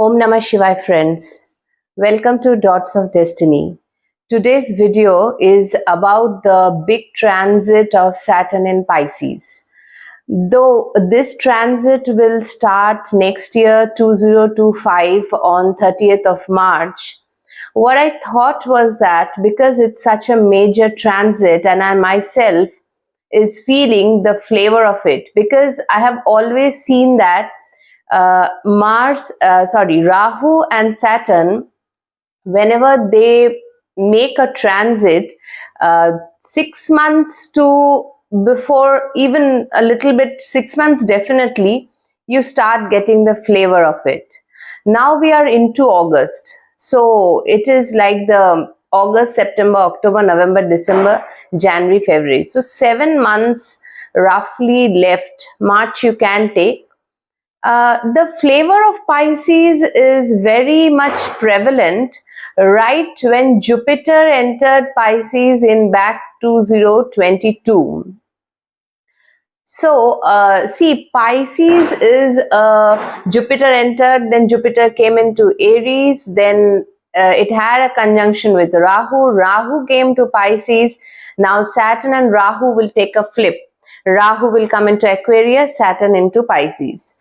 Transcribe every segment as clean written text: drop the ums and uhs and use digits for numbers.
Om Namah Shivaya friends. Welcome to Dots of Destiny. Today's video is about the big transit of Saturn in Pisces. Though this transit will start next year 2025 on 30th of March, what I thought was that because it's such a major transit and I myself is feeling the flavor of it, because I have always seen that Rahu and Saturn, whenever they make a transit, 6 months to before, even a little bit, 6 months definitely, you start getting the flavor of it. Now we are into August. So it is like the August, September, October, November, December, January, February. So 7 months roughly left. March you can take. The flavor of Pisces is very much prevalent right when Jupiter entered Pisces in back 2022. So, see, Pisces is Jupiter entered, then Jupiter came into Aries, then it had a conjunction with Rahu. Rahu came to Pisces. Now Saturn and Rahu will take a flip. Rahu will come into Aquarius, Saturn into Pisces.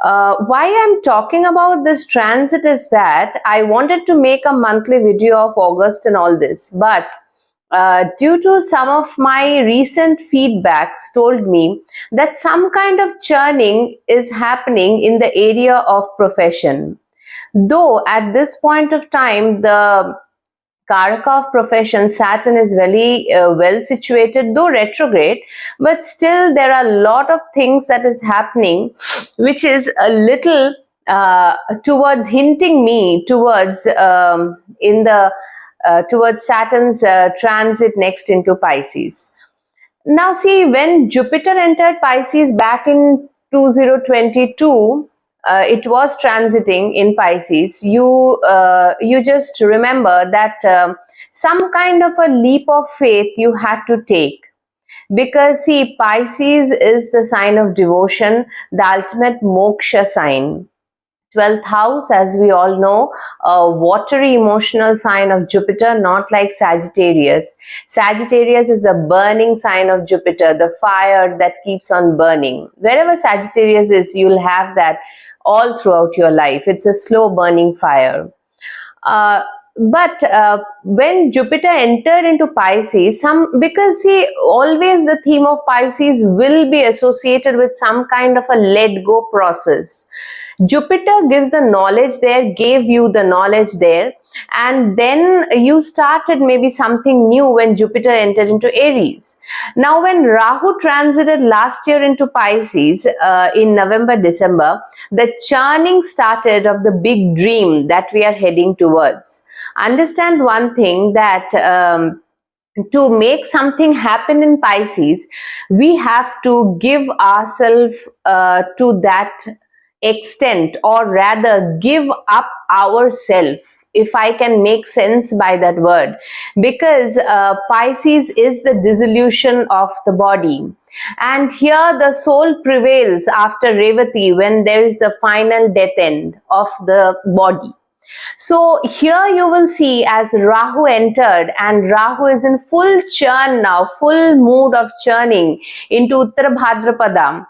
Why I'm talking about this transit is that I wanted to make a monthly video of August and all this, but due to some of my recent feedbacks told me that some kind of churning is happening in the area of profession. Though at this point of time, the Karaka of profession, Saturn, is very well situated, though retrograde, but still there are a lot of things that is happening, which is a little towards hinting me towards towards Saturn's transit next into Pisces. Now see, when Jupiter entered Pisces back in 2022, it was transiting in Pisces. You just remember that some kind of a leap of faith you had to take, because see, Pisces is the sign of devotion, the ultimate moksha sign. 12th house, as we all know, a watery emotional sign of Jupiter, not like Sagittarius. Sagittarius is the burning sign of Jupiter, the fire that keeps on burning. Wherever Sagittarius is, you'll have that all throughout your life. It's a slow burning fire. But when Jupiter entered into Pisces, because see, always the theme of Pisces will be associated with some kind of a let go process. Jupiter gives the knowledge there, gave you the knowledge there, and then you started maybe something new when Jupiter entered into Aries. Now when Rahu transited last year into Pisces in November, December, the churning started of the big dream that we are heading towards. Understand one thing, that to make something happen in Pisces, we have to give ourselves to that extent, or rather give up ourselves, if I can make sense by that word, because Pisces is the dissolution of the body, and here the soul prevails after Revati, when there is the final death end of the body. So here you will see, as Rahu entered, and Rahu is in full churn now, full mood of churning into Uttara Bhadrapada.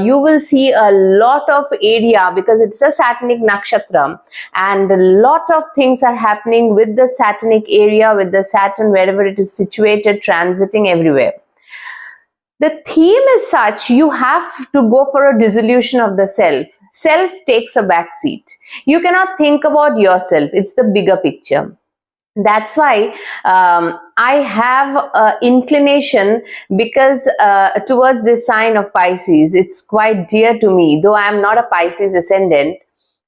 You will see a lot of area, because it's a Saturnic Nakshatra, and a lot of things are happening with the Saturnic area, with the Saturn wherever it is situated, transiting everywhere. The theme is such, you have to go for a dissolution of the self. Self takes a back seat. You cannot think about yourself. It's the bigger picture. That's why I have an inclination, because towards this sign of Pisces, it's quite dear to me, though I am not a Pisces ascendant,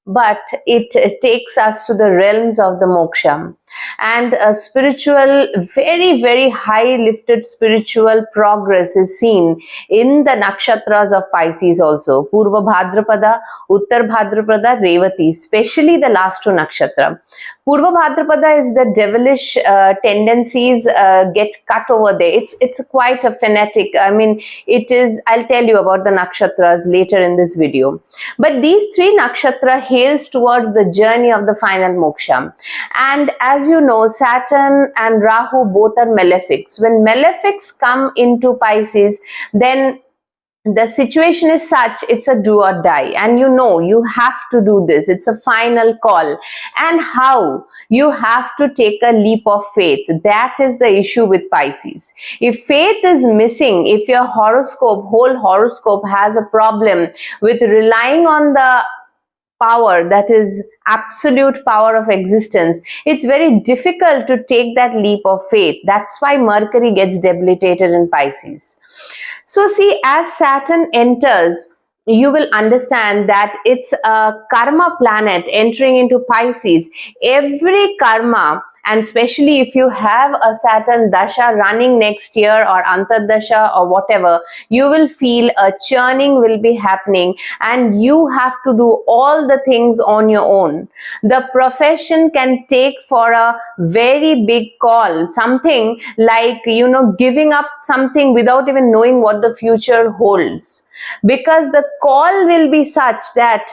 but it takes us to the realms of the moksha. and a spiritual, very, very high lifted spiritual progress is seen in the nakshatras of Pisces also. Purva Bhadrapada, Uttar Bhadrapada, Revati, especially the last two nakshatra. Purva Bhadrapada is the devilish tendencies get cut over there. It's quite a phonetic. I mean, it is. I'll tell you about the nakshatras later in this video. But these three nakshatra hails towards the journey of the final moksha. And as you know, Saturn and Rahu both are malefics. When malefics come into Pisces, then the situation is such, it's a do or die, and you have to do this. It's a final call. And how? You have to take a leap of faith. That is the issue with Pisces. If faith is missing, if your whole horoscope has a problem with relying on the power, that is absolute power of existence, it's very difficult to take that leap of faith. That's why Mercury gets debilitated in Pisces. So see, as Saturn enters, you will understand that it's a karma planet entering into Pisces. Every karma, and especially if you have a Saturn dasha running next year or antardasha or whatever, you will feel a churning will be happening and you have to do all the things on your own. The profession can take for a very big call, something like, giving up something without even knowing what the future holds. Because the call will be such that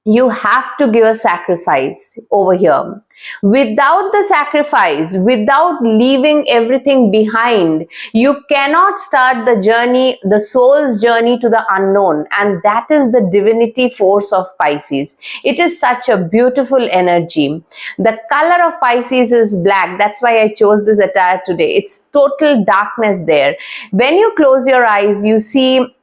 you have to give a sacrifice over here. Without the sacrifice, without leaving everything behind, you cannot start the journey, the soul's journey to the unknown. And that is the divinity force of Pisces. It is such a beautiful energy. The color of Pisces is black. That's why I chose this attire today. It's total darkness there. When you close your eyes, you see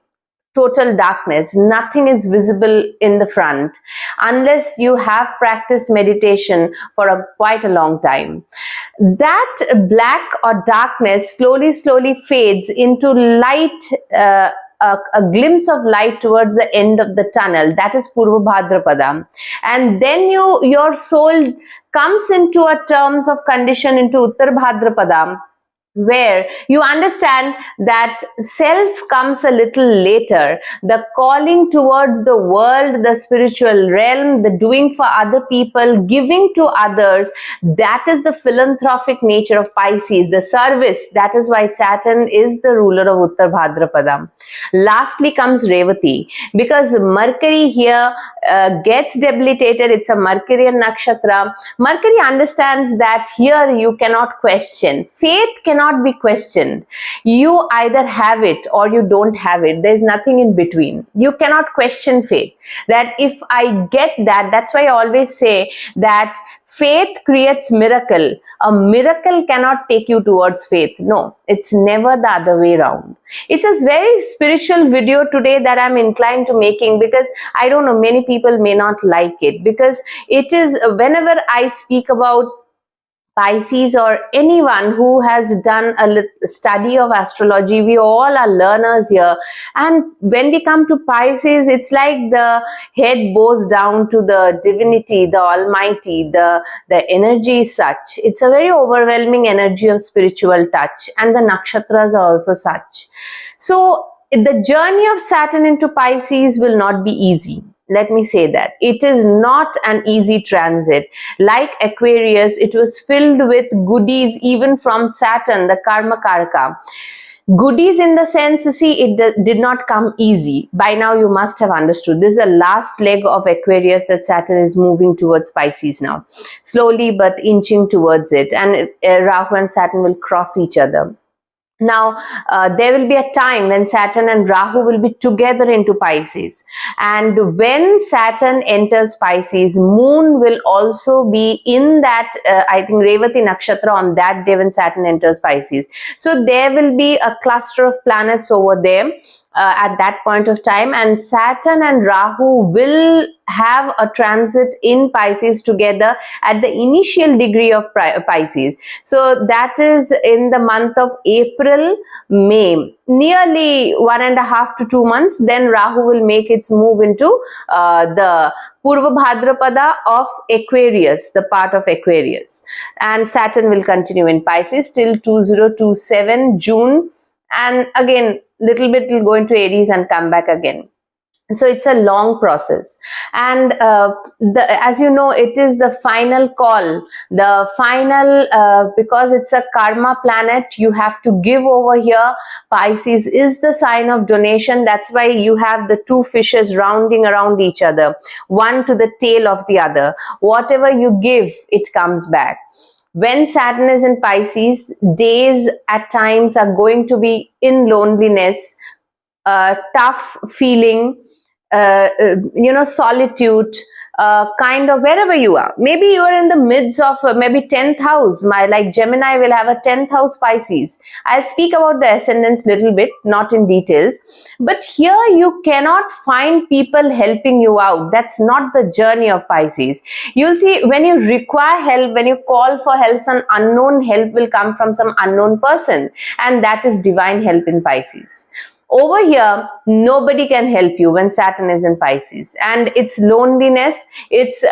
total darkness. Nothing is visible in the front unless you have practiced meditation for quite a long time. That black or darkness slowly fades into light, a glimpse of light towards the end of the tunnel. That is Purva Bhadrapada. And then your soul comes into a terms of condition into Uttar Bhadrapada, where you understand that self comes a little later. The calling towards the world, the spiritual realm, the doing for other people, giving to others, that is the philanthropic nature of Pisces, the service. That is why Saturn is the ruler of Uttar Bhadrapada. Lastly comes Revati, because Mercury here gets debilitated. It's a Mercurian nakshatra. Mercury understands that here you cannot question. Faith cannot be questioned. You either have it or you don't have it. There's nothing in between. You cannot question faith. That if I get that, that's why I always say that faith creates miracle. A miracle cannot take you towards faith. No, it's never the other way around. It's a very spiritual video today that I'm inclined to making, because I don't know, many people may not like it, because it is, whenever I speak about Pisces or anyone who has done a study of astrology, we all are learners here. And when we come to Pisces, it's like the head bows down to the divinity, the almighty, the energy is such. It's a very overwhelming energy of spiritual touch, and the nakshatras are also such. So the journey of Saturn into Pisces will not be easy. Let me say that. It is not an easy transit. Like Aquarius, it was filled with goodies even from Saturn, the Karma Karaka. Goodies in the sense, see, it did not come easy. By now you must have understood. This is the last leg of Aquarius that Saturn is moving towards Pisces now. Slowly but inching towards it. And Rahu and Saturn will cross each other. Now, there will be a time when Saturn and Rahu will be together into Pisces. And when Saturn enters Pisces, Moon will also be in that, I think, Revati Nakshatra on that day when Saturn enters Pisces. So there will be a cluster of planets over there. at that point of time, and Saturn and Rahu will have a transit in Pisces together at the initial degree of Pisces. So that is in the month of April, May, nearly 1.5 to 2 months. Then Rahu will make its move into the Purva Bhadrapada of Aquarius, the part of Aquarius, and Saturn will continue in Pisces till 2027 June, and again little bit will go into Aries and come back again. So it's a long process, and as you know, it is the final call, the final, because it's a karma planet, you have to give over here. Pisces is the sign of donation. That's why you have the two fishes rounding around each other, one to the tail of the other. Whatever you give, it comes back. When Saturn is in Pisces, days at times are going to be in loneliness, tough feeling, solitude, kind of wherever you are. Maybe you are in the midst of maybe 10th house. Like Gemini will have a 10th house Pisces. I'll speak about the ascendants little bit, not in details. But here you cannot find people helping you out. That's not the journey of Pisces. You'll see when you require help, when you call for help, some unknown help will come from some unknown person. And that is divine help in Pisces. Over here, nobody can help you when Saturn is in Pisces, and it's loneliness, it's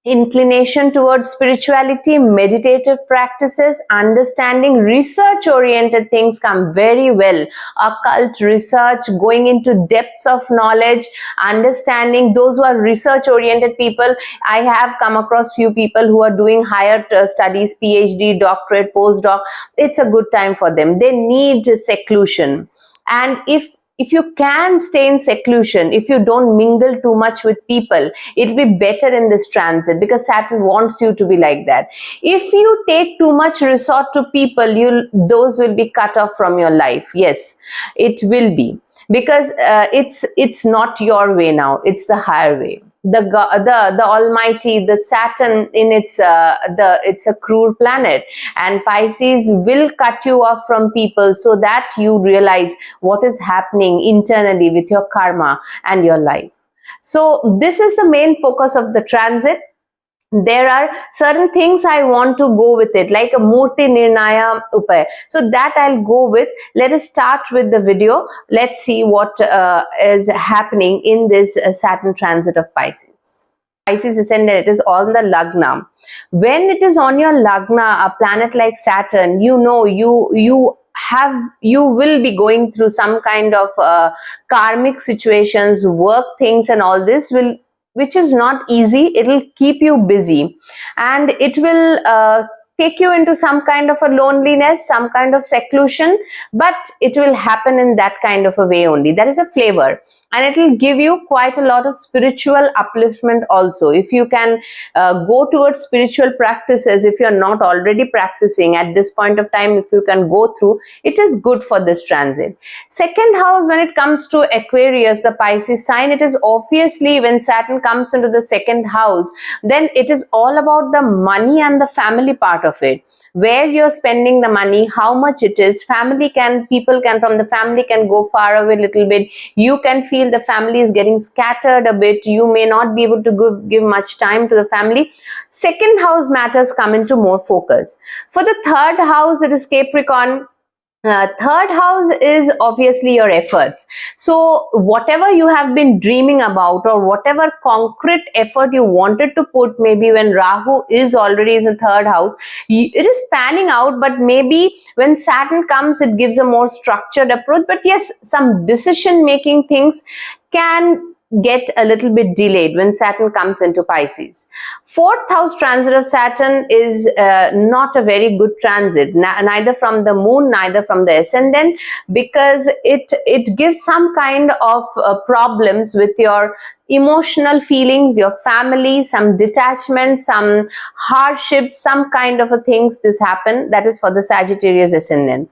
inclination towards spirituality, meditative practices, understanding, research-oriented things come very well. Occult research, going into depths of knowledge, understanding. Those who are research-oriented people, I have come across few people who are doing higher studies, PhD, doctorate, postdoc. It's a good time for them. They need seclusion. And if you can stay in seclusion, if you don't mingle too much with people, it'll be better in this transit, because Saturn wants you to be like that. If you take too much resort to people, those will be cut off from your life. Yes, it will be, because it's not your way now, it's the higher way. The Almighty, the Saturn in it's a cruel planet, and Pisces will cut you off from people so that you realize what is happening internally with your karma and your life. So this is the main focus of the transit. There are certain things I want to go with it, like a Moorthi Nirnaya Upay. So that I'll go with. Let us start with the video. Let's see what is happening in this Saturn transit of Pisces. Pisces Ascendant, it is on the Lagna. When it is on your Lagna, a planet like Saturn, you know, you will be going through some kind of karmic situations, work things, and all this which is not easy. It'll keep you busy, and it will take you into some kind of a loneliness, some kind of seclusion, but it will happen in that kind of a way only. That is a flavor, and it will give you quite a lot of spiritual upliftment also. If you can go towards spiritual practices, if you're not already practicing at this point of time, if you can go through, it is good for this transit. Second house, when it comes to Aquarius, the Pisces sign, it is obviously when Saturn comes into the second house, then it is all about the money and the family part of it. Where you're spending the money, how much it is. People from the family can go far away a little bit. You can feel the family is getting scattered a bit. You may not be able to give much time to the family. Second house matters come into more focus. For the third house, it is Capricorn. Third house is obviously your efforts. So whatever you have been dreaming about, or whatever concrete effort you wanted to put, maybe when Rahu is already in third house, it is panning out. But maybe when Saturn comes, it gives a more structured approach. But yes, some decision making things can get a little bit delayed when Saturn comes into Pisces. Fourth house transit of Saturn is not a very good transit, neither from the moon, neither from the ascendant, because it gives some kind of problems with your emotional feelings, your family, some detachment, some hardship, some kind of a things this happen. That is for the Sagittarius ascendant.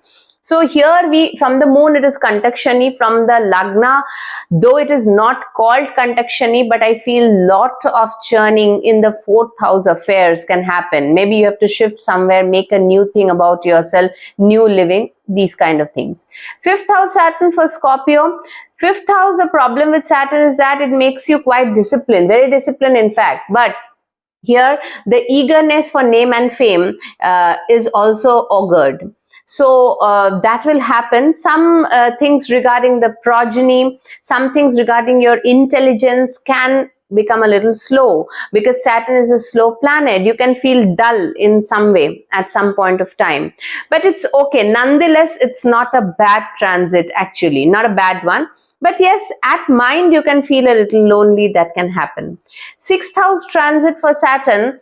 So here from the moon it is Kantakshani, from the Lagna, though it is not called Kantakshani, but I feel lot of churning in the 4th house affairs can happen. Maybe you have to shift somewhere, make a new thing about yourself, new living, these kind of things. 5th house Saturn for Scorpio. 5th house, the problem with Saturn is that it makes you quite disciplined, very disciplined in fact, but here the eagerness for name and fame is also augured. So that will happen. Some things regarding the progeny, some things regarding your intelligence can become a little slow, because Saturn is a slow planet. You can feel dull in some way at some point of time, but it's okay. Nonetheless, it's not a bad transit, actually, not a bad one. But yes, at mind you can feel a little lonely. That can happen. 6th house transit for Saturn,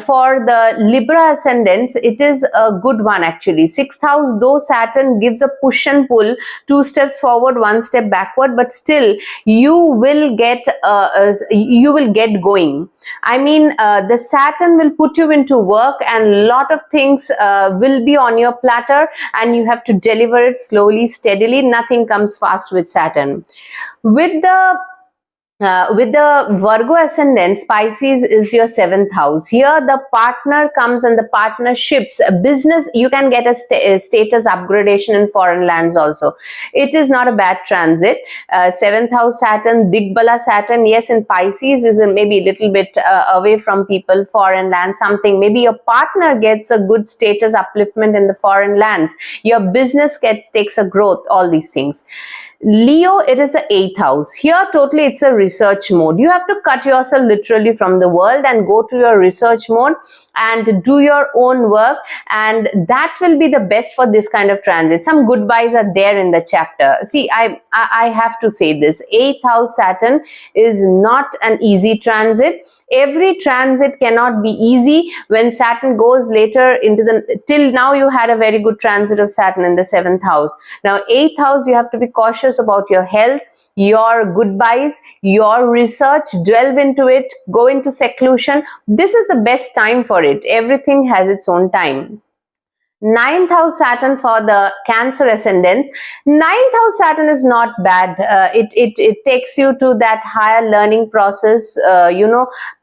for the Libra ascendants, it is a good one actually. 6th house, though Saturn gives a push and pull, 2 steps forward, 1 step backward, but still you will get going. I mean, the Saturn will put you into work, and lot of things will be on your platter, and you have to deliver it slowly, steadily. Nothing comes fast with Saturn. With the Virgo ascendants, Pisces is your 7th house. Here the partner comes, and the partnerships, business, you can get a status upgradation in foreign lands also. It is not a bad transit. 7th house Saturn, Digbala Saturn, yes, in Pisces is maybe a little bit away from people, foreign lands, something. Maybe your partner gets a good status upliftment in the foreign lands. Your business takes a growth, all these things. Leo, it is the 8th house. Here totally it's a research mode. You have to cut yourself literally from the world and go to your research mode and do your own work, and that will be the best for this kind of transit. Some goodbyes are there in the chapter. See, I have to say this, 8th house Saturn is not an easy transit. Every transit cannot be easy. When Saturn goes later into till now you had a very good transit of Saturn in the 7th house. Now 8th house, you have to be cautious about your health, your goodbyes, your research, delve into it, go into seclusion. This is the best time for it. Everything has its own time. 9th house Saturn for the Cancer ascendants. 9th house Saturn is not bad. It takes you to that higher learning process.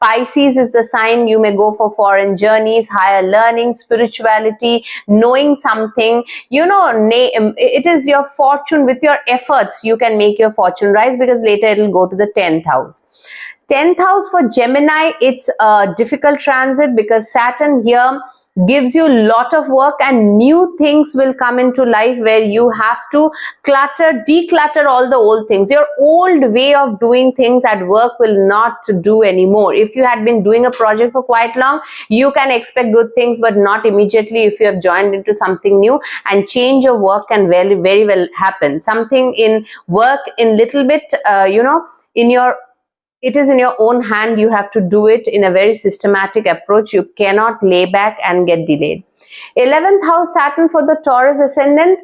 Pisces is the sign. You may go for foreign journeys, higher learning, spirituality, knowing something. It is your fortune. With your efforts, you can make your fortune rise, because later it will go to the 10th house. 10th house for Gemini, it's a difficult transit, because Saturn here gives you a lot of work, and new things will come into life where you have to declutter all the old things. Your old way of doing things at work will not do anymore. If you had been doing a project for quite long, you can expect good things, but not immediately if you have joined into something new, and change of work can very, very well happen. Something in work in little bit, it is in your own hand. You have to do it in a very systematic approach. You cannot lay back and get delayed. 11th house Saturn for the Taurus ascendant.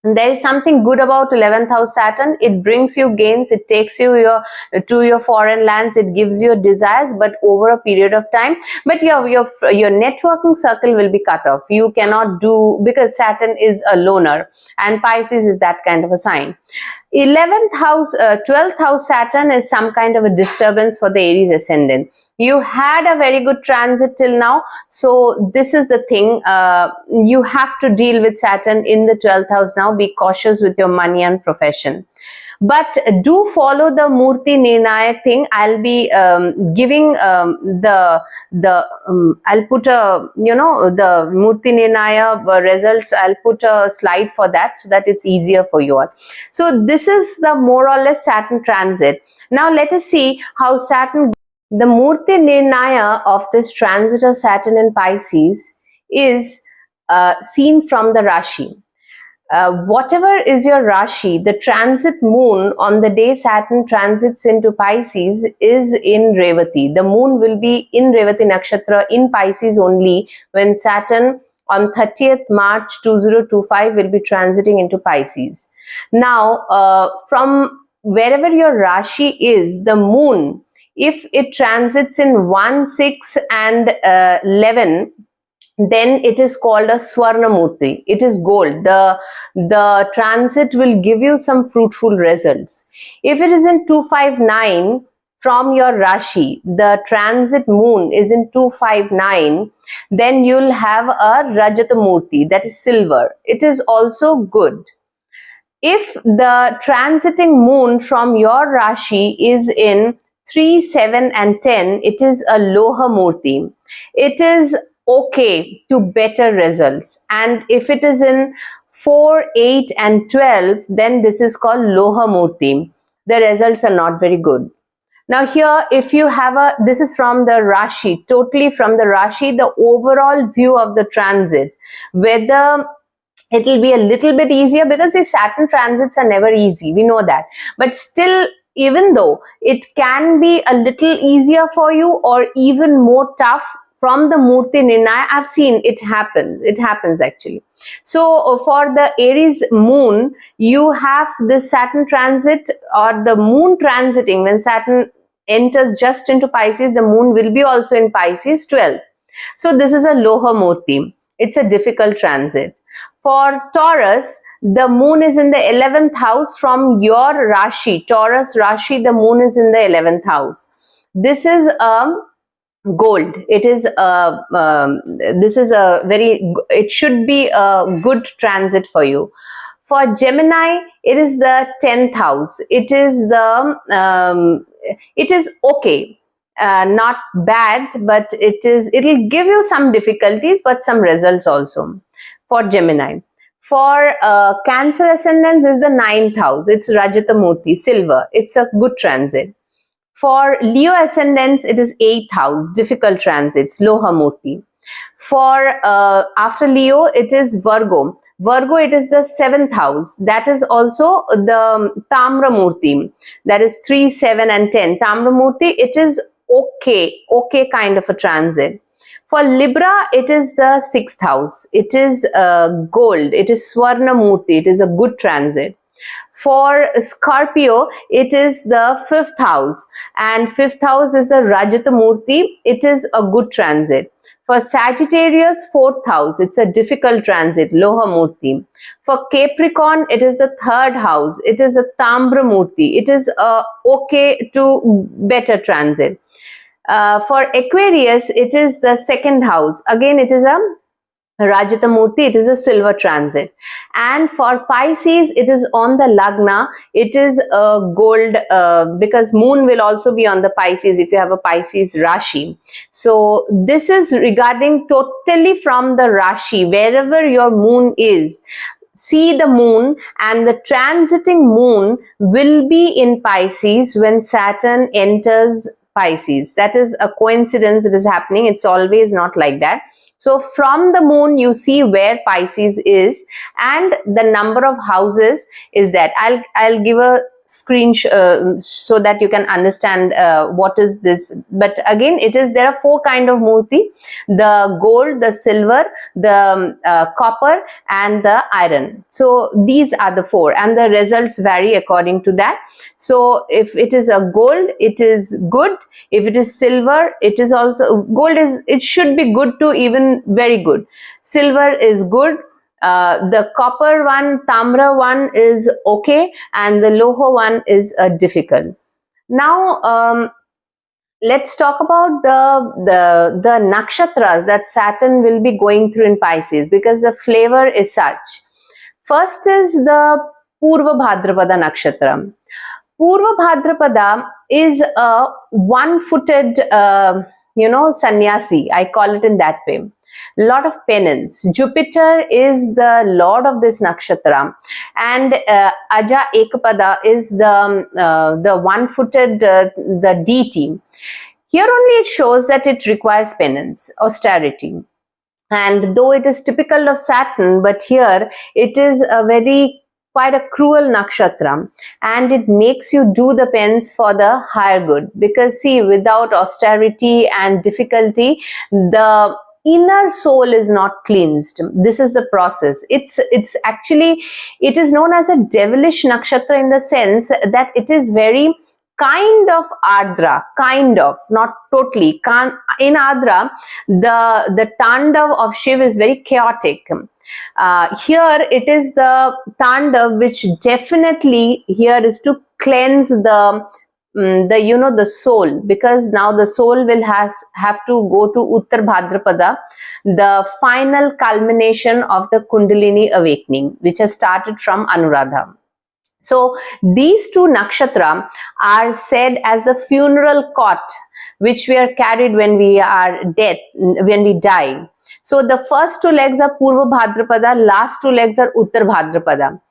There is something good about 11th house Saturn. It brings you gains. It takes you to your foreign lands. It gives you desires, but over a period of time. But your networking circle will be cut off. You cannot do, because Saturn is a loner, and Pisces is that kind of a sign. 12th house Saturn is some kind of a disturbance for the Aries ascendant. You had a very good transit till now, so this is the thing. You have to deal with Saturn in the 12th house now. Be cautious with your money and profession. But do follow the Moorthi Nirnaya thing. I'll be giving I'll put the Moorthi Nirnaya results. I'll put a slide for that, so that it's easier for you all. So this is the more or less Saturn transit. Now let us see how Saturn, the Moorthi Nirnaya of this transit of Saturn in Pisces is seen from the Rashi. Whatever is your Rashi, the transit moon on the day Saturn transits into Pisces is in Revati. The moon will be in Revati Nakshatra in Pisces only when Saturn on 30th March 2025 will be transiting into Pisces. Now, from wherever your Rashi is, the moon, if it transits in 1, 6 and 11, then it is called a Swarna Moorthi. It is gold. The transit will give you some fruitful results. If it is in 259 from your Rashi, the transit moon is in 259, then you'll have a Rajata Moorthi, that is silver. It is also good. If the transiting moon from your Rashi is in 3, 7 and 10, it is a Loha Moorthi. It is okay to better results. And if it is in 4, 8 and 12, then this is called Loha Moorthi. The results are not very good. Now here, if you have this is from the Rashi, totally from the Rashi, the overall view of the transit, whether it will be a little bit easier, because the Saturn transits are never easy, we know that, but still, even though it can be a little easier for you or even more tough, from the Moorthi Nirnaya, I've seen it happens actually. So for the Aries moon, you have the Saturn transit, or the moon transiting, when Saturn enters just into Pisces, the moon will be also in Pisces 12. So this is a Loha Moorthi. It's a difficult transit. For Taurus, the moon is in the 11th house from your Rashi. Taurus Rashi, the moon is in the 11th house. This is gold. It is this is a very, it should be a good transit for you. For Gemini, it is the 10th house. It is the it is okay, not bad, but it'll give you some difficulties but some results also for Gemini. For Cancer ascendants is the 9th house. It's Rajata Moorthi, silver. It's a good transit. For Leo ascendants, it is 8th house, difficult transits, Loha Moorthi. For after Leo, it is Virgo. Virgo, it is the 7th house. That is also the Tamra Moorthi. That is 3, 7 and 10. Tamra Moorthi, it is okay kind of a transit. For Libra, it is the 6th house. It is gold. It is Swarna Moorthi. It is a good transit. For Scorpio, it is the 5th house, and 5th house is the Rajata Moorthi. It is a good transit. For Sagittarius, 4th house, it's a difficult transit, Loha Moorthi. For Capricorn, it is the 3rd house. It is a Tambra Moorthi. It is okay to better transit. For Aquarius, it is the 2nd house. Again, it is a Rajata Moorthi, it is a silver transit. And for Pisces, it is on the Lagna. It is a gold, because moon will also be on the Pisces if you have a Pisces Rashi. So this is regarding totally from the Rashi, wherever your moon is. See the moon, and the transiting moon will be in Pisces when Saturn enters Pisces. That is a coincidence that is happening. It's always not like that. So from the moon, you see where Pisces is, and the number of houses is that. I'll give a screenshot so that you can understand what is this. But again, there are 4 kind of Moorthi: the gold, the silver, the copper and the iron. So these are the 4, and the results vary according to that. So if it is a gold, it is good. If it is silver, it is also gold. It should be good to even very good. Silver is good. The copper one, Tamra one is okay, and the Loho one is difficult. Now let's talk about the nakshatras that Saturn will be going through in Pisces, because the flavor is such. First is the Purva Bhadrapada Nakshatra. Purva Bhadrapada is a one-footed, sannyasi. I call it in that way. Lot of penance. Jupiter is the lord of this nakshatra, and Aja Ekapada is the one-footed the deity. Here only it shows that it requires penance, austerity. And though it is typical of Saturn, but here it is quite a cruel nakshatra, and it makes you do the penance for the higher good. Because see, without austerity and difficulty, the inner soul is not cleansed. This is the process. It's actually, it is known as a devilish nakshatra in the sense that it is very kind of Ardra, kind of, not totally. In Ardra, the Tandav of Shiv is very chaotic. Here it is the Tandav which definitely here is to cleanse the the soul, because now the soul will have to go to Uttar Bhadrapada, the final culmination of the Kundalini awakening, which has started from Anuradha. So these two nakshatra are said as the funeral cot which we are carried when we are dead, when we die. So the first two legs are Purva Bhadrapada, last two legs are Uttar Bhadrapada.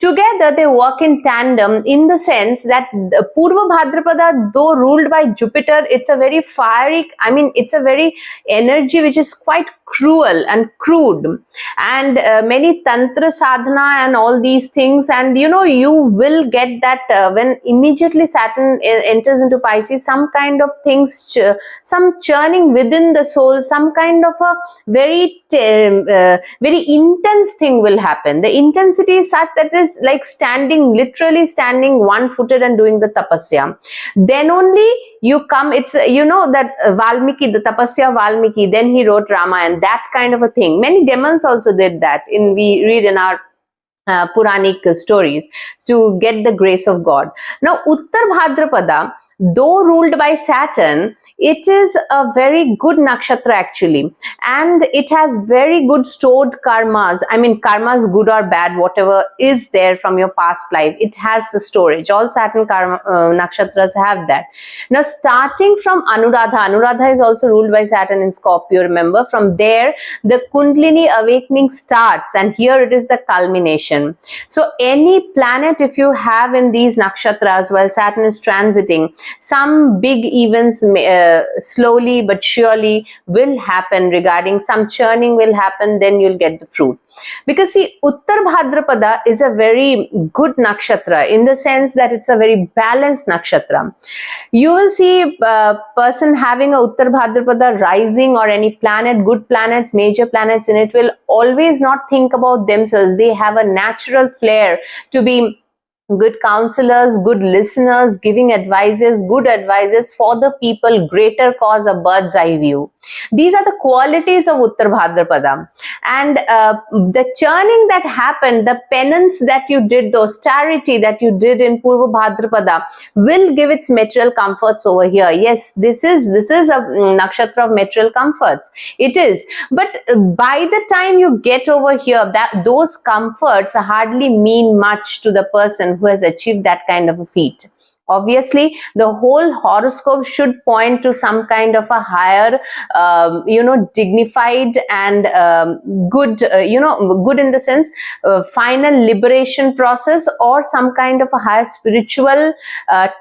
Together they work in tandem, in the sense that Purva Bhadrapada, though ruled by Jupiter, it's a very fiery, it's a very energy which is quite cruel and crude, and many tantra sadhana and all these things, and you will get that when immediately Saturn enters into Pisces, some kind of things, some churning within the soul, some kind of a very intense thing will happen. The intensity is such that it is like literally standing one-footed and doing the tapasya. Then only you come, it's that Valmiki, the tapasya Valmiki, then he wrote Ramayana, that kind of a thing. Many demons also did that, we read in our Puranic stories, to get the grace of God. Now Uttar Bhadrapada, though ruled by Saturn, it is a very good nakshatra actually, and it has very good stored karmas. Karmas, good or bad, whatever is there from your past life, it has the storage. All Saturn karma nakshatras have that. Now starting from Anuradha is also ruled by Saturn in Scorpio, remember. From there the Kundalini awakening starts, and here it is the culmination. So any planet if you have in these nakshatras while Saturn is transiting, some big events slowly but surely will happen, regarding some churning will happen, then you'll get the fruit. Because see, Uttar Bhadrapada is a very good nakshatra, in the sense that it's a very balanced nakshatra. You will see a person having a Uttar Bhadrapada rising, or any planet, good planets, major planets in it, will always not think about themselves. They have a natural flair to be good counselors, good listeners, giving advices, good advices for the people, greater cause, a bird's eye view. These are the qualities of Uttar Bhadrapada. And the churning that happened, the penance that you did, the austerity that you did in Purva Bhadrapada will give its material comforts over here. Yes, this is a nakshatra of material comforts. It is. But by the time you get over here, those comforts hardly mean much to the person who has achieved that kind of a feat. Obviously, the whole horoscope should point to some kind of a higher, dignified and good, good in the sense, final liberation process, or some kind of a higher spiritual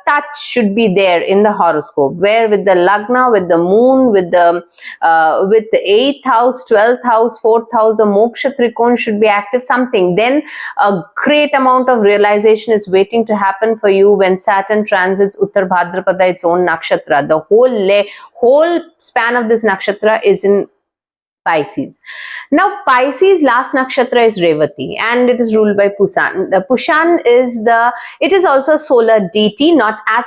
touch should be there in the horoscope, where with the Lagna, with the moon, with the 8th house, 12th house, 4th house, the Moksha Trikon should be active, something. Then a great amount of realization is waiting to happen for you when Saturn transits Uttar Bhadrapada, its own nakshatra. The whole span of this nakshatra is in Pisces. Now Pisces last nakshatra is Revati, and it is ruled by Pushan. The Pushan is also a solar deity, not as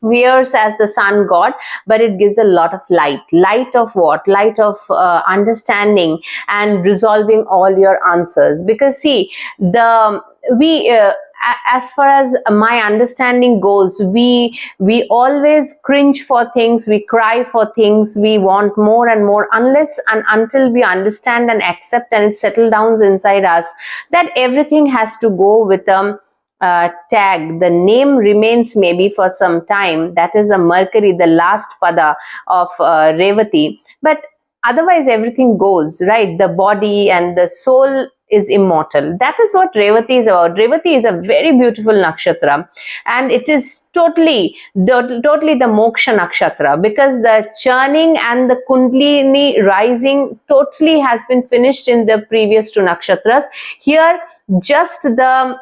fierce as the sun god, but it gives a lot of light. Light of what? Light of understanding and resolving all your answers. Because see, as far as my understanding goes, we always cringe for things, we cry for things, we want more and more, unless and until we understand and accept and it settles down inside us that everything has to go with tag. The name remains maybe for some time, that is a Mercury, the last pada of Revati, but otherwise everything goes, right? The body and the soul is immortal. That is what Revati is about. Revati is a very beautiful nakshatra, and it is totally the moksha nakshatra, because the churning and the kundalini rising totally has been finished in the previous two nakshatras. Here just the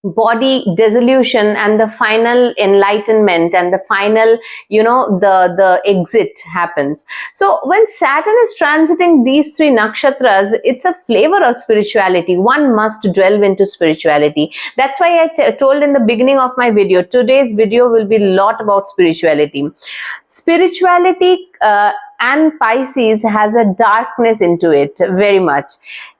body dissolution and the final enlightenment and the final, the exit happens. So when Saturn is transiting these three nakshatras, it's a flavor of spirituality. One must delve into spirituality. That's why I told in the beginning of my video, today's video will be a lot about spirituality. And Pisces has a darkness into it, very much.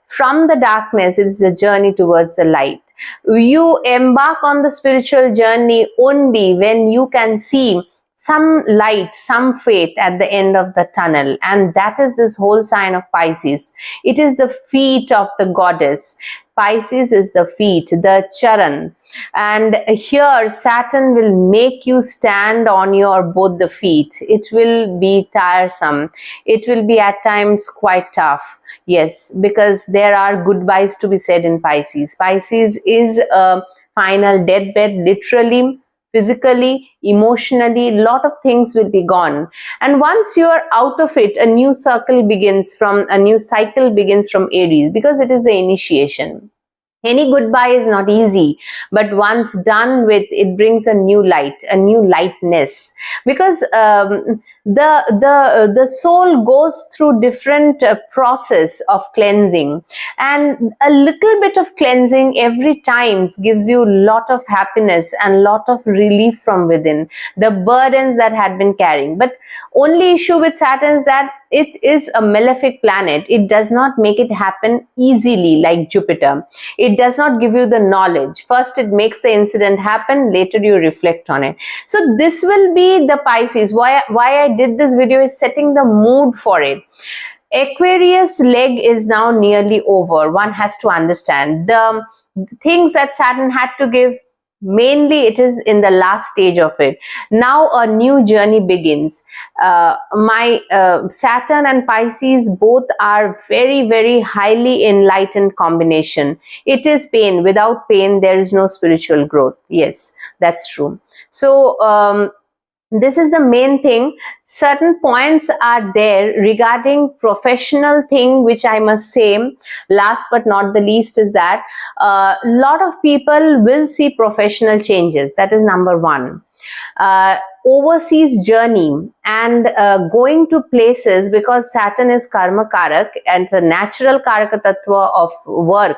From the darkness, it is a journey towards the light. You embark on the spiritual journey only when you can see some light, some faith at the end of the tunnel. And that is this whole sign of Pisces. It is the feet of the goddess. Pisces is the feet, the charan. And here Saturn will make you stand on your both the feet. It will be tiresome. It will be at times quite tough. Yes, because there are goodbyes to be said in Pisces. Pisces is a final deathbed, literally, physically, emotionally. A lot of things will be gone. And once you are out of it, a new cycle begins from Aries, because it is the initiation. Any goodbye is not easy, but once done with, it brings a new light, a new lightness, because the soul goes through different process of cleansing, and a little bit of cleansing every time gives you a lot of happiness and lot of relief from within the burdens that had been carrying. But only issue with Saturn is that it is a malefic planet. It does not make it happen easily like Jupiter. It does not give you the knowledge. First it makes the incident happen, later you reflect on it. So this will be the Pisces. Why I did this video is setting the mood for it. Aquarius leg is now nearly over. One has to understand the things that Saturn had to give. Mainly it is in the last stage of it. Now a new journey begins. My Saturn and Pisces both are very, very highly enlightened combination. It is pain. Without pain, there is no spiritual growth. Yes, that's true. So this is the main thing. Certain points are there regarding professional thing, which I must say, last but not the least, is that a lot of people will see professional changes. That is number one. Overseas journey and going to places, because Saturn is karma karak and the natural karaka tattva of work.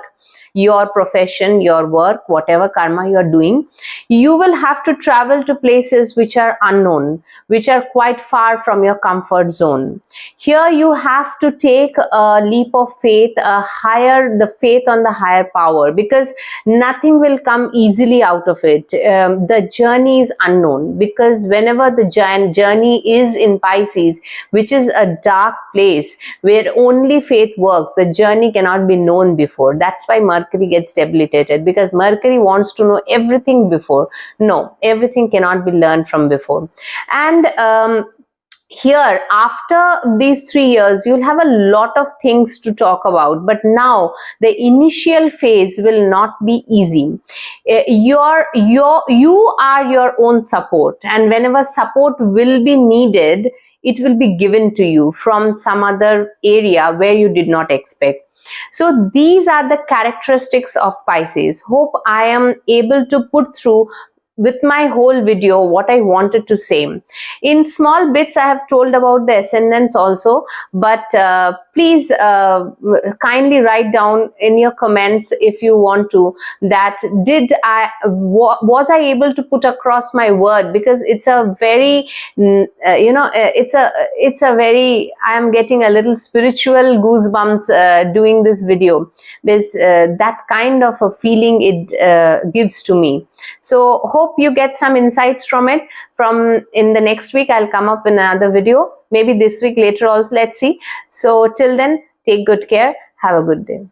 Your profession, your work, whatever karma you are doing, you will have to travel to places which are unknown, which are quite far from your comfort zone. Here you have to take a leap of faith, the faith on the higher power, because nothing will come easily out of it. The journey is unknown, because whenever the journey is in Pisces, which is a dark place where only faith works, the journey cannot be known before. That's why Mercury gets debilitated, because Mercury wants to know everything before. No, everything cannot be learned from before. And here, after these 3 years, you'll have a lot of things to talk about. But now, the initial phase will not be easy. You are your own support, and whenever support will be needed, it will be given to you from some other area where you did not expect. So these are the characteristics of Pisces. Hope I am able to put through with my whole video what I wanted to say. In small bits I have told about the ascendants also, but please kindly write down in your comments if you want to, that was I able to put across my word, because it's a very it's a very, I am getting a little spiritual goosebumps doing this video. There's that kind of a feeling it gives to me. So hope you get some insights from it. From in the next week, I'll come up with another video. Maybe this week later also, let's see. So till then, take good care. Have a good day.